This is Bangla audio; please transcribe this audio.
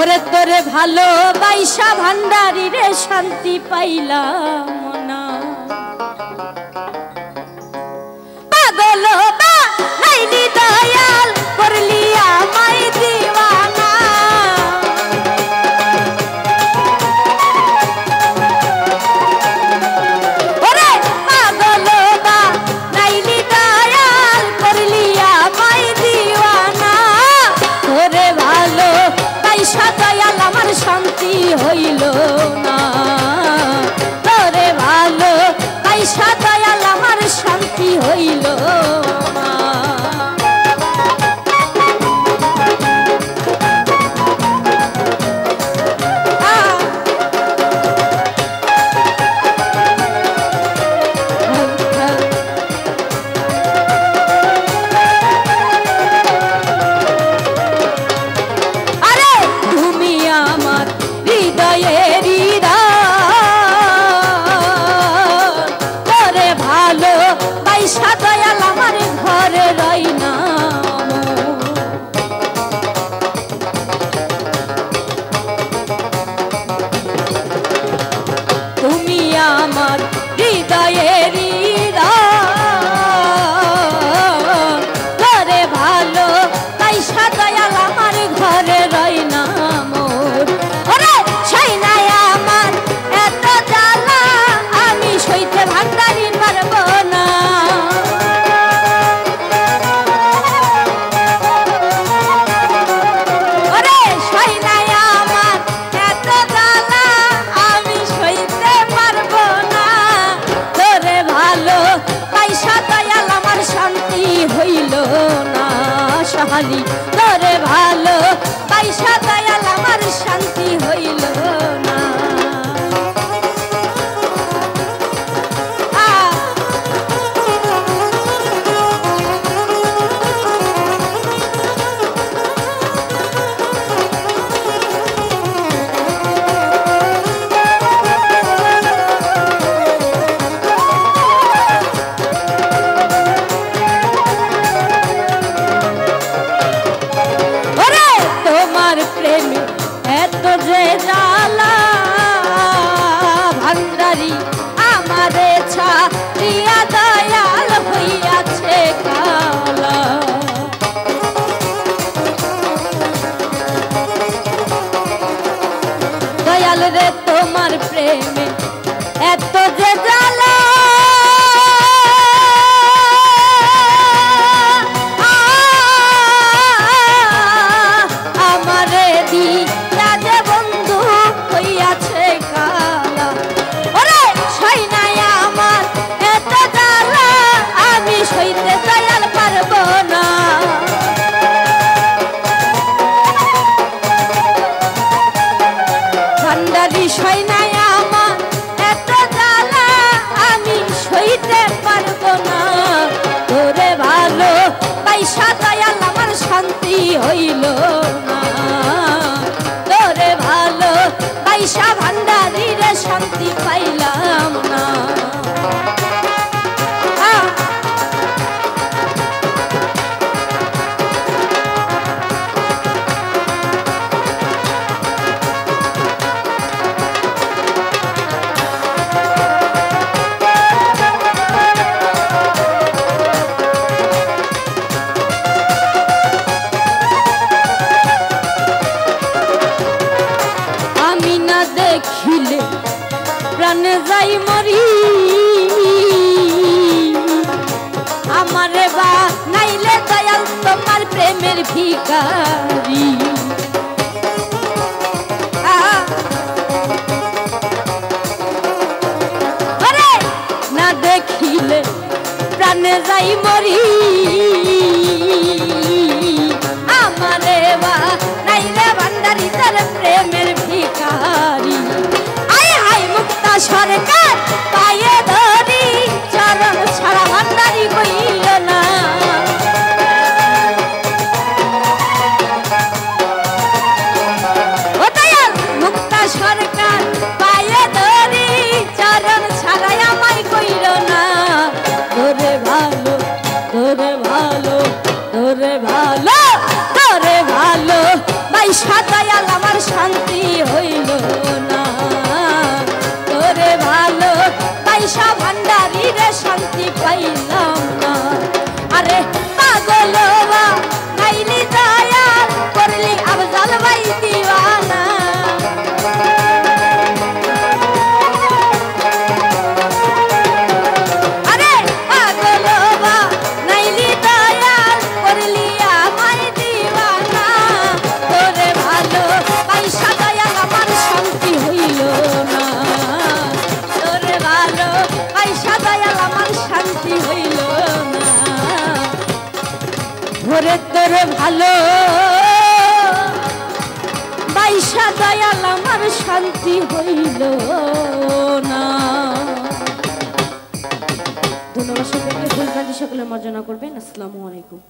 ওরে তোরে ভালোবাসা ভান্ডারি রে শান্তি পাইলাম না পাগল বানাইলি দয়াল করলি আমায় দিওয়ানা ওরে পাগল বানাইলি দয়াল করলি আমায় দিওয়ানা তোরে ভালো বাইসা দয়াল আমার শান্তি হইল না তোরে ভালো বাইসা দয়াল আমার শান্তি হইল না তোরে ভালো বাইসা দয়াল আমার শান্তি হইল না রে তোমার প্রেমে এত যে জ্বালা আমারে দিয়া যে বন্ধু হইয়াছে কালা ওরে সই নাই আমার এত জ্বালা আমি সইতে দয়াল পারবো না বিষয় নাই আমার এত জ্বালা আমি সইতে পারবো না তোরে ভালো বাইসা দয়াল আমার শান্তি হইল না তোরে ভালো বাইসা ভান্ডারি রে শান্তি পাইলাম না দেখিলে প্রাণে যাই মরি আমারে বা নাইলে দয়াল তোমার প্রেমের ভিখারি আরে না দেখিলে প্রাণে যাই মরি আমারে বা নাইলে ভান্ডারি তার প্রেমের ভিখারি সরকার পায়ে ধরি চরণ ছাড়া ভান্ডারি হইল না ও দয়াল মুক্তা সরকার পায়ে ধরি চরণ ছাড়া আমায় কইল না তোরে ভালো তোরে ভালো তোরে ভালো তোরে ভালো বাইসা দয়াল আমার তোরে ভালো বাইশা দয়াল আমার শান্তি হইল না। ধন্যবাদ সকলকে, ফুলবাড়ি সকলে মর্যাদা করবেন। আসসালামু আলাইকুম।